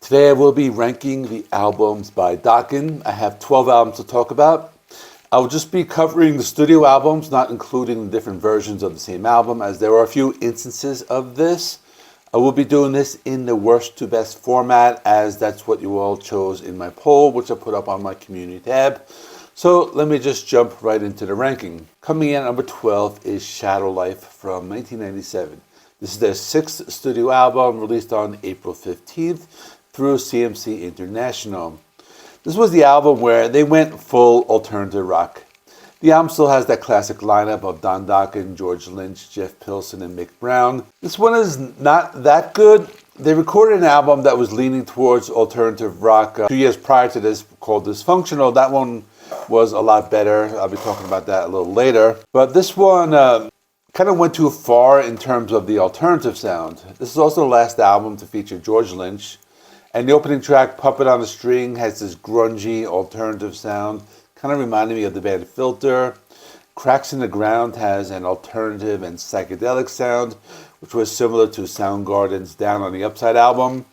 Today I will be ranking the albums by Dokken. I have 12 albums to talk about. I will just be covering the studio albums, not including the different versions of the same album, as there are a few instances of this. I will be doing this in the worst to best format, as that's what you all chose in my poll, which I put up on my community tab. So let me just jump right into the ranking. Coming in at number 12 is Shadowlife from 1997. This is their 6th studio album, released on April 15th through CMC International. This was the album where they went full alternative rock. The album still has that classic lineup of Don Dokken, George Lynch, Jeff Pilson, and Mick Brown. This one is not that good. They recorded an album that was leaning towards alternative rock 2 years prior to this, called Dysfunctional. That one was a lot better. I'll be talking about that a little later. But this one kind of went too far in terms of the alternative sound. This is also the last album to feature George Lynch. And the opening track, Puppet on a String, has this grungy alternative sound, kind of reminding me of the band Filter. Cracks in the Ground has an alternative and psychedelic sound, which was similar to Soundgarden's Down on the Upside album.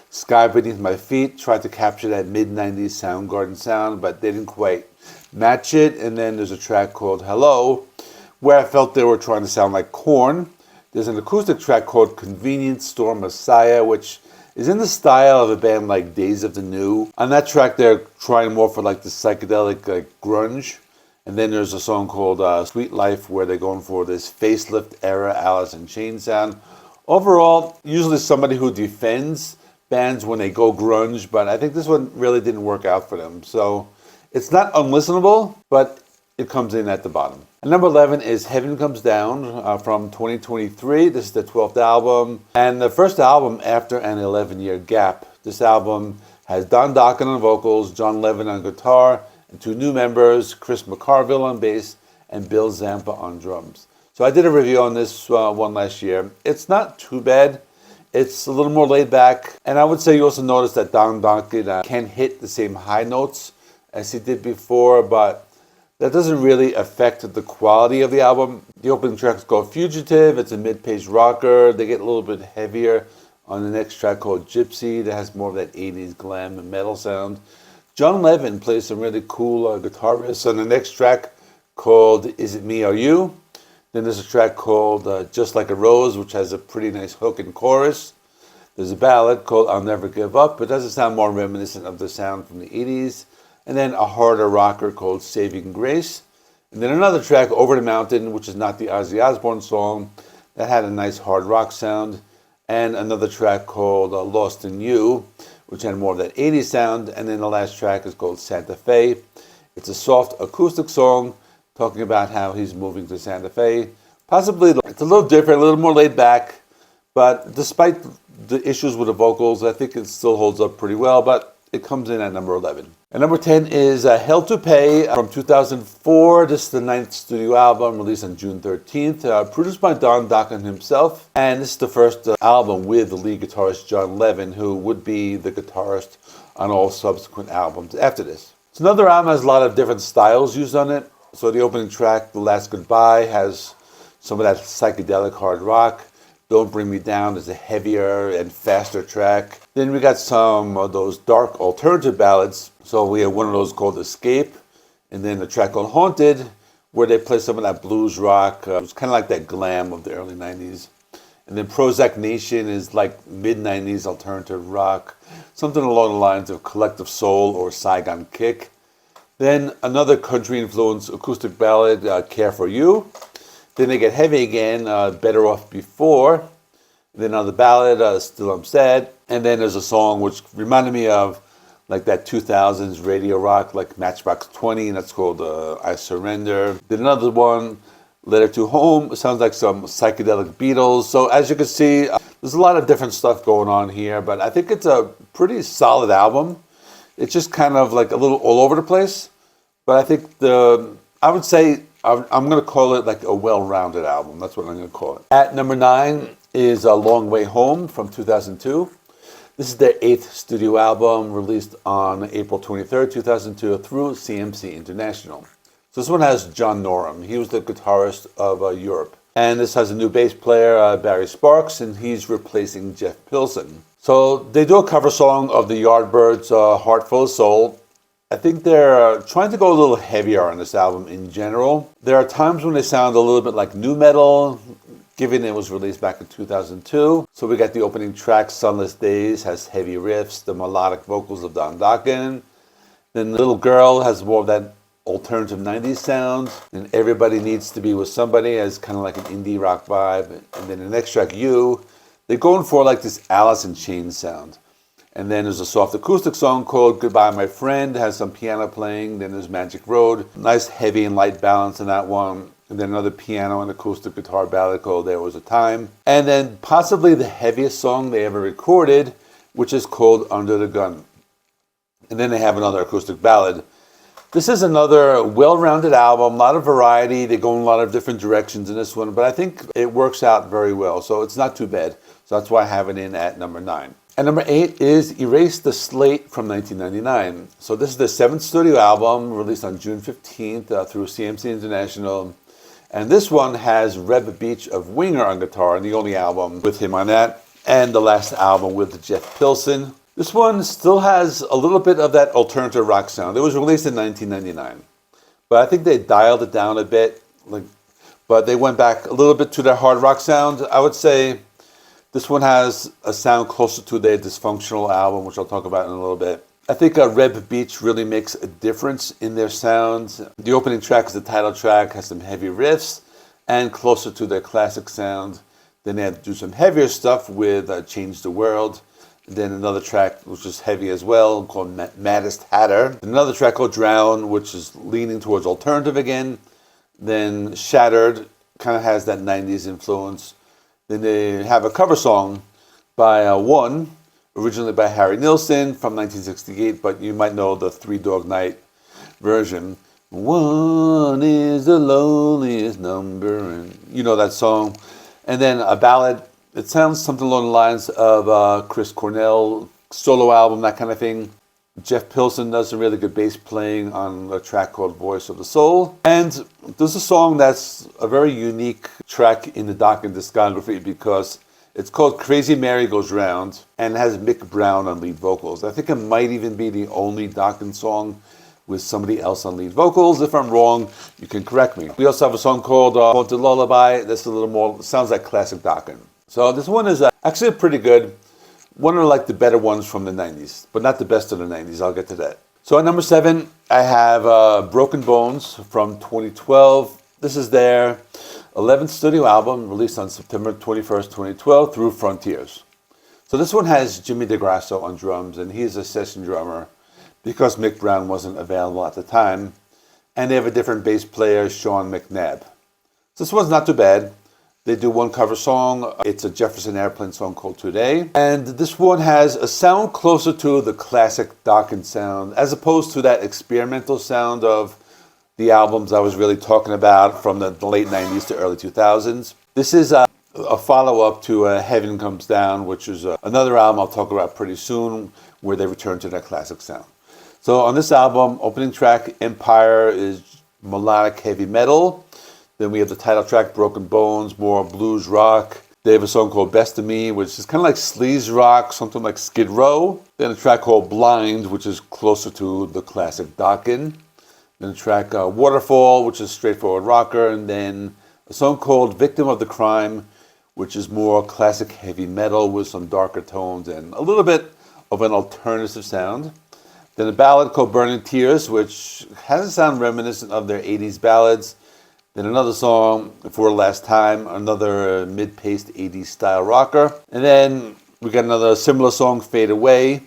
Sky Beneath My Feet tried to capture that mid-90s Soundgarden sound, but they didn't quite match it. And then there's a track called Hello, where I felt they were trying to sound like Korn. There's an acoustic track called Convenience Store Messiah, which is in the style of a band like Days of the New. On that track, they're trying more for like the psychedelic grunge. And then there's a song called Sweet Life, where they're going for this facelift era Alice in Chains sound. Overall, usually somebody who defends bands when they go grunge, but I think this one really didn't work out for them. So it's not unlistenable, but it comes in at the bottom. And number 11 is Heaven Comes Down from 2023. This is the 12th album and the first album after an 11-year gap. This album has Don Dokken on vocals, John Levin on guitar, and 2 new members, Chris McCarville on bass and Bill Zampa on drums. So I did a review on this one last year. It's not too bad. It's a little more laid back. And I would say you also notice that Don Dokken can't hit the same high notes as he did before, but that doesn't really affect the quality of the album. The opening track is called Fugitive. It's a mid-paced rocker. They get a little bit heavier on the next track called Gypsy. That has more of that 80s glam and metal sound. John Levin plays some really cool guitar riffs on the next track called Is It Me or You? Then there's a track called Just Like a Rose, which has a pretty nice hook and chorus. There's a ballad called I'll Never Give Up. It doesn't sound more reminiscent of the sound from the 80s. And then a harder rocker called Saving Grace. And then another track, Over the Mountain, which is not the Ozzy Osbourne song, that had a nice hard rock sound. And another track called Lost in You, which had more of that 80s sound. And then the last track is called Santa Fe. It's a soft acoustic song talking about how he's moving to Santa Fe. Possibly, it's a little different, a little more laid back. But despite the issues with the vocals, I think it still holds up pretty well. But it comes in at number 11. And number 10 is Hell to Pay from 2004. This is the 9th studio album, released on June 13th, produced by Don Dokken himself. And this is the first album with the lead guitarist John Levin, who would be the guitarist on all subsequent albums after this. It's another album that has a lot of different styles used on it. So the opening track, The Last Goodbye, has some of that psychedelic hard rock. Don't Bring Me Down is a heavier and faster track. Then we got some of those dark alternative ballads. So we have one of those called Escape, and then a track called Haunted, where they play some of that blues rock. It's kind of like that glam of the early 90s. And then Prozac Nation is like mid-90s alternative rock, something along the lines of Collective Soul or Saigon Kick. Then another country-influenced acoustic ballad, Care for You. Then they get heavy again, Better Off Before. Then another ballad, Still I'm Sad. And then there's a song which reminded me of like that 2000s radio rock, like Matchbox 20, and that's called I Surrender. Then another one, Letter to Home, sounds like some psychedelic Beatles. So as you can see, there's a lot of different stuff going on here, but I think it's a pretty solid album. It's just kind of like a little all over the place, but I think I would say I'm going to call it like a well-rounded album. That's what I'm going to call it. At number 9 is A Long Way Home from 2002. This is their 8th studio album, released on April 23rd, 2002 through CMC International. So this one has John Norum. He was the guitarist of Europe. And this has a new bass player, Barry Sparks, and he's replacing Jeff Pilson. So they do a cover song of the Yardbirds' Heart Full of Soul. I think they're trying to go a little heavier on this album in general. There are times when they sound a little bit like nu metal, given it was released back in 2002. So we got the opening track, Sunless Days, has heavy riffs, the melodic vocals of Dokken. Then Little Girl has more of that alternative 90s sound. And Everybody Needs to Be With Somebody has kind of like an indie rock vibe. And then the next track, You, they're going for like this Alice in Chains sound. And then there's a soft acoustic song called Goodbye My Friend, it has some piano playing. Then there's Magic Road, nice heavy and light balance in that one. And then another piano and acoustic guitar ballad called There Was a Time. And then possibly the heaviest song they ever recorded, which is called Under the Gun. And then they have another acoustic ballad. This is another well-rounded album, a lot of variety. They go in a lot of different directions in this one, but I think it works out very well. So it's not too bad. So that's why I have it in at number 9. And number 8 is Erase the Slate from 1999. So this is the 7th studio album released on June 15th through CMC International. And this one has Reb Beach of Winger on guitar, and the only album with him on that. And the last album with Jeff Pilson. This one still has a little bit of that alternative rock sound. It was released in 1999. But I think they dialed it down a bit. But they went back a little bit to their hard rock sound. I would say this one has a sound closer to their Dysfunctional album, which I'll talk about in a little bit. I think Reb Beach really makes a difference in their sounds. The opening track is the title track, has some heavy riffs, and closer to their classic sound. Then they had to do some heavier stuff with Change the World. Then another track which is heavy as well, called Maddest Hatter. Another track called Drown, which is leaning towards alternative again. Then Shattered, kind of has that 90s influence. Then they have a cover song by One, originally by Harry Nilsson from 1968, but you might know the Three Dog Night version. One is the loneliest number, and you know that song. And then a ballad. It sounds something along the lines of Chris Cornell solo album, that kind of thing. Jeff Pilson does some really good bass playing on a track called Voice of the Soul. And there's a song that's a very unique track in the Dokken discography because it's called Crazy Mary Goes Round and it has Mick Brown on lead vocals. I think it might even be the only Dokken song with somebody else on lead vocals. If I'm wrong, you can correct me. We also have a song called Haunted Lullaby. That's a little more, sounds like classic Dokken. So this one is actually pretty good. One of like the better ones from the 90s, but not the best of the 90s. I'll get to that. So at number 7, I have Broken Bones from 2012. This is their 11th studio album released on September 21st, 2012 through Frontiers. So this one has Jimmy DeGrasso on drums, and he's a session drummer because Mick Brown wasn't available at the time. And they have a different bass player, Sean McNabb. So this one's not too bad. They do one cover song. It's a Jefferson Airplane song called Today. And this one has a sound closer to the classic Dokken sound, as opposed to that experimental sound of the albums I was really talking about from the late 90s to early 2000s. This is a follow-up to Heaven Comes Down, which is another album I'll talk about pretty soon, where they return to that classic sound. So on this album, opening track, Empire, is melodic heavy metal. Then we have the title track, Broken Bones, more blues rock. They have a song called Best of Me, which is kind of like sleaze rock, something like Skid Row. Then a track called Blind, which is closer to the classic Dokken. Then a track Waterfall, which is straightforward rocker. And then a song called Victim of the Crime, which is more classic heavy metal with some darker tones and a little bit of an alternative sound. Then a ballad called Burning Tears, which has a sound reminiscent of their 80s ballads. Then another song, For the Last Time, another mid-paced 80s style rocker. And then we got another similar song, Fade Away,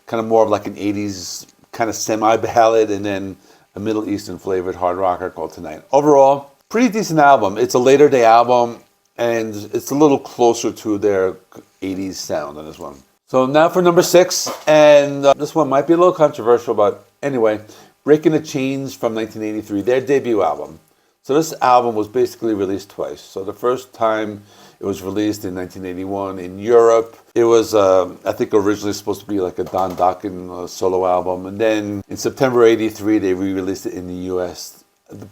kind of more of like an 80s kind of semi-ballad, and then a Middle Eastern flavored hard rocker called Tonight. Overall, pretty decent album. It's a later day album, and it's a little closer to their 80s sound on this one. So now for number 6, and this one might be a little controversial, but anyway, Breaking the Chains from 1983, their debut album. So this album was basically released twice. So the first time it was released in 1981 in Europe. It was, I think, originally supposed to be like a Don Dokken solo album. And then in September 83, they re-released it in the US.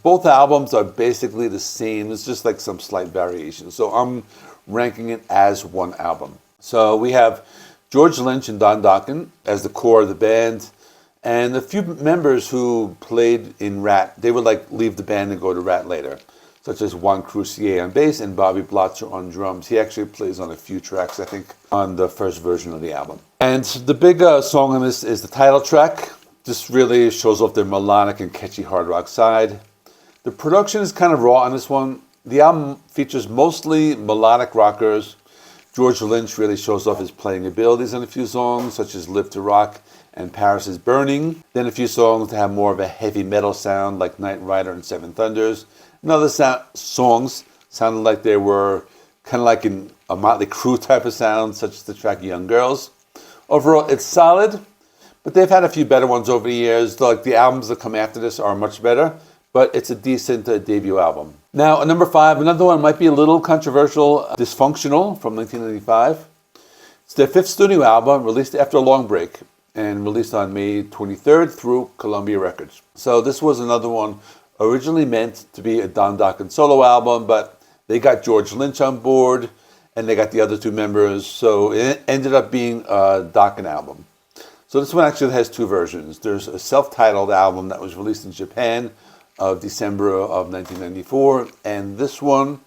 Both albums are basically the same. It's just like some slight variations. So I'm ranking it as one album. So we have George Lynch and Don Dokken as the core of the band, and a few members who played in Rat. They would like leave the band and go to Rat later, such as Juan Crucier on bass and Bobby Blotzer on drums. He actually plays on a few tracks, I think, on the first version of the album. And the big song on this is the title track. This really shows off their melodic and catchy hard rock side. The production is kind of raw on this one. The album features mostly melodic rockers. George Lynch really shows off his playing abilities on a few songs, such as Live to Rock and Paris is Burning. Then a few songs that have more of a heavy metal sound, like Night Rider and Seven Thunders. And other songs sounded like they were kind of like in a Motley Crue type of sound, such as the track Young Girls. Overall, it's solid, but they've had a few better ones over the years. Like the albums that come after this are much better, but it's a decent debut album. Now, at number 5, another one might be a little controversial, Dysfunctional from 1995. It's their 5th studio album, released after a long break, and released on May 23rd through Columbia Records. So this was another one originally meant to be a Don Dokken solo album, but they got George Lynch on board, and they got the other 2 members, so it ended up being a Dokken album. So this one actually has 2 versions. There's a self-titled album that was released in Japan of December of 1994, and this one,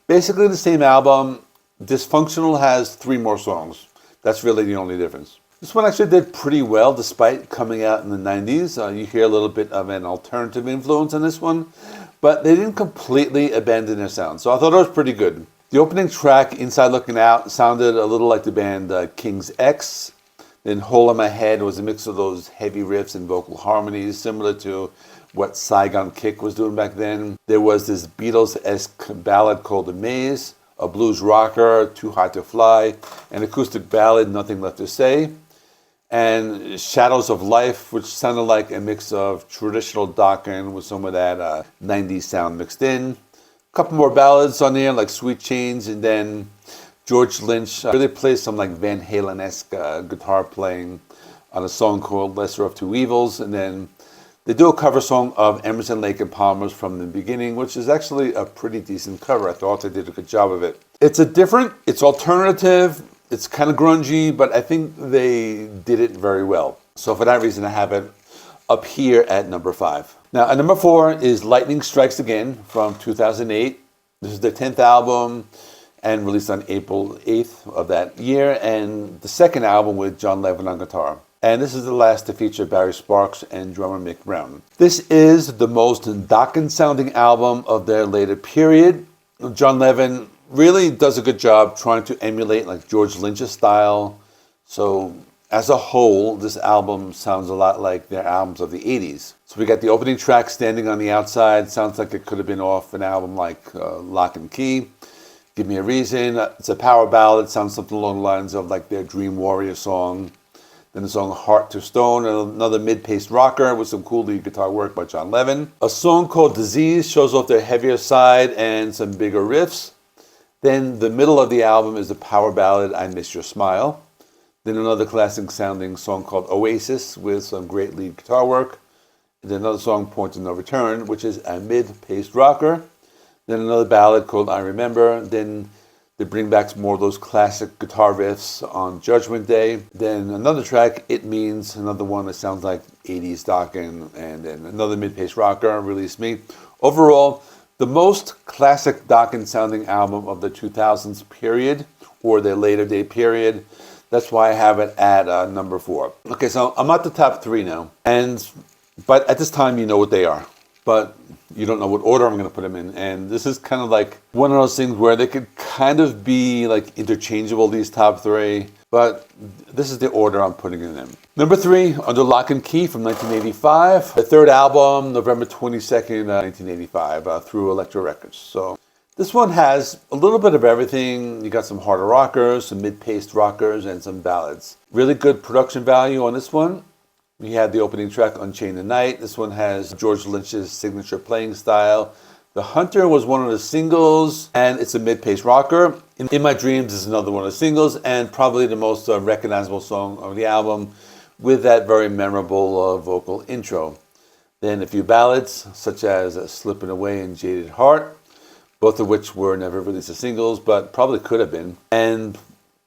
basically the same album. Dysfunctional has 3 more songs. That's really the only difference. This one actually did pretty well despite coming out in the 90s. You hear a little bit of an alternative influence on this one, but they didn't completely abandon their sound, so I thought it was pretty good. The opening track, Inside Looking Out, sounded a little like the band King's X. Then Hole in My Head was a mix of those heavy riffs and vocal harmonies, similar to what Saigon Kick was doing back then. There was this Beatles-esque ballad called The Maze, a blues rocker, Too Hot to Fly, an acoustic ballad, Nothing Left to Say, and Shadows of Life, which sounded like a mix of traditional Dokken with some of that 90s sound mixed in. A couple more ballads on there, like Sweet Chains, and then George Lynch really plays some like Van Halen-esque guitar playing on a song called Lesser of Two Evils, and then they do a cover song of Emerson, Lake and Palmer's From the Beginning, which is actually a pretty decent cover. I thought they did a good job of it. It's alternative, it's kind of grungy, but I think they did it very well. So for that reason, I have it up here at number 5. Now, at number 4 is Lightning Strikes Again from 2008. This is their 10th album and released on April 8th of that year, and the second album with John Levin on guitar. And this is the last to feature Barry Sparks and drummer Mick Brown. This is the most Dokken-sounding album of their later period. John Levin really does a good job trying to emulate like George Lynch's style. So as a whole, this album sounds a lot like their albums of the 80s. So we got the opening track, Standing on the Outside. Sounds like it could have been off an album like Lock and Key. Give Me a Reason. It's a power ballad. Sounds something along the lines of like their Dream Warrior song. Then the song Heart to Stone, another mid-paced rocker with some cool lead guitar work by John Levin. A song called Disease shows off their heavier side and some bigger riffs. Then the middle of the album is the power ballad I Miss Your Smile. Then another classic sounding song called Oasis with some great lead guitar work. And then another song, Point of No Return, which is a mid-paced rocker. Then another ballad called I Remember. Then they bring back more of those classic guitar riffs on Judgment Day. Then another track, It Means, another one that sounds like 80s Dokken, and then another mid-paced rocker, Release Me. Overall, the most classic Dokken-sounding album of the 2000s period, or their later day period. That's why I have it at number 4. Okay, so I'm at the top 3 now, but at this time you know what they are. But you don't know what order I'm going to put them in. And this is kind of like one of those things where they could kind of be like interchangeable, these top 3. But this is the order I'm putting them in. Number 3, Under Lock and Key from 1985. The 3rd album, November 22nd, 1985, through Elektra Records. So this one has a little bit of everything. You got some harder rockers, some mid-paced rockers, and some ballads. Really good production value on this one. We had the opening track, Unchain the Night. This one has George Lynch's signature playing style. The Hunter was one of the singles, and it's a mid-paced rocker. In My Dreams is another one of the singles, and probably the most recognizable song of the album, with that very memorable vocal intro. Then a few ballads, such as Slipping Away and Jaded Heart, both of which were never released as singles, but probably could have been. And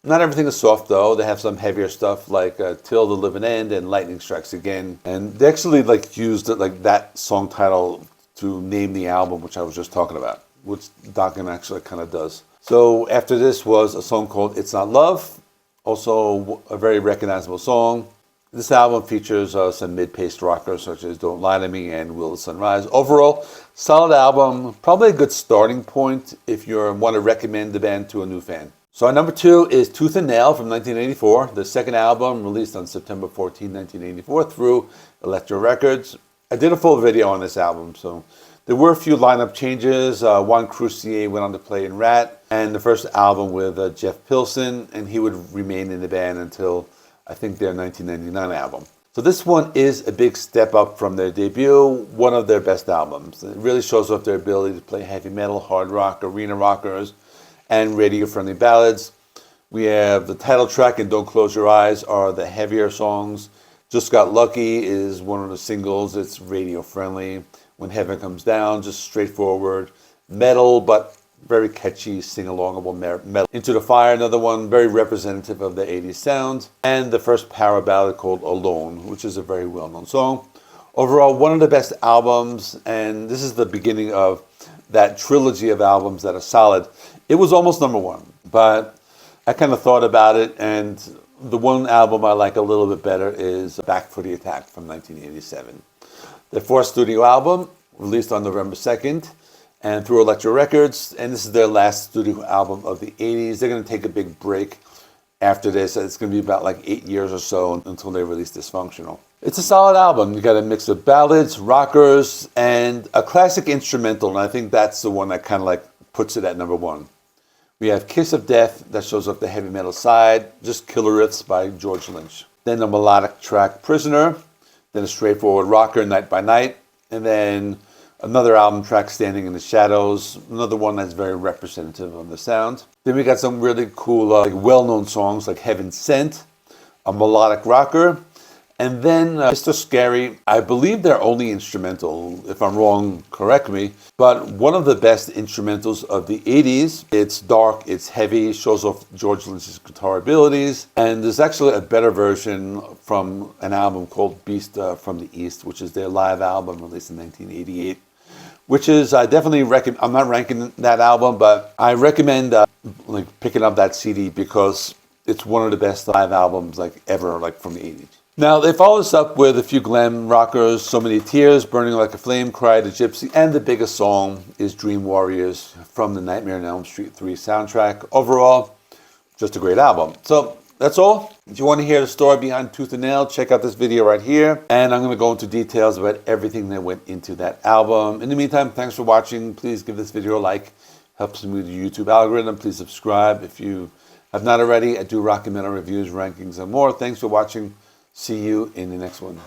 Not everything is soft though. They have some heavier stuff like Till the Living End and Lightning Strikes Again. And they actually like used it, like that song title to name the album, which I was just talking about, which Dokken actually kind of does. So after this was a song called It's Not Love, also a very recognizable song. This album features some mid-paced rockers such as Don't Lie to Me and Will the Sun Rise. Overall, solid album, probably a good starting point if you want to recommend the band to a new fan. So our number 2 is Tooth and Nail from 1984, the second album released on September 14, 1984 through Elektra Records. I did a full video on this album, so there were a few lineup changes. Juan Crucier went on to play in Rat, and the first album with Jeff Pilson, and he would remain in the band until I think their 1999 album. So this one is a big step up from their debut, one of their best albums. It really shows off their ability to play heavy metal, hard rock, arena rockers, and radio-friendly ballads. We have the title track and Don't Close Your Eyes are the heavier songs. Just Got Lucky is one of the singles. It's radio-friendly. When Heaven Comes Down, just straightforward metal, but very catchy, sing-alongable metal. Into the Fire, another one, very representative of the 80s sound. And the first power ballad called Alone, which is a very well-known song. Overall, one of the best albums, and this is the beginning of that trilogy of albums that are solid. It was almost number 1, but I kind of thought about it, and the one album I like a little bit better is Back for the Attack from 1987. Their fourth studio album, released on November 2nd, and through Elektra Records, and this is their last studio album of the 80s. They're going to take a big break after this. It's going to be about like 8 years or so until they release Dysfunctional. It's a solid album. You got a mix of ballads, rockers, and a classic instrumental, and I think that's the one that kind of like puts it at number 1. We have Kiss of Death that shows up the heavy metal side, just killer riffs by George Lynch. Then the melodic track Prisoner, then a straightforward rocker Night by Night, and then another album track Standing in the Shadows, another one that's very representative of the sound. Then we got some really cool, like well-known songs like Heaven Sent, a melodic rocker, and then Mr. Scary. I believe they're only instrumental. If I'm wrong, correct me. But one of the best instrumentals of the 80s. It's dark, it's heavy, shows off George Lynch's guitar abilities. And there's actually a better version from an album called Beast from the East, which is their live album released in 1988. Which is, I definitely recommend. I'm not ranking that album, but I recommend like picking up that CD because it's one of the best live albums like ever, like from the 80s. Now, they follow this up with a few glam rockers, So Many Tears, Burning Like a Flame, Cry the Gypsy, and the biggest song is Dream Warriors from the Nightmare on Elm Street 3 soundtrack. Overall, just a great album. So, that's all. If you want to hear the story behind Tooth and Nail, check out this video right here. And I'm going to go into details about everything that went into that album. In the meantime, thanks for watching. Please give this video a like. Helps me with the YouTube algorithm. Please subscribe if you have not already. I do rock and metal reviews, rankings, and more. Thanks for watching. See you in the next one.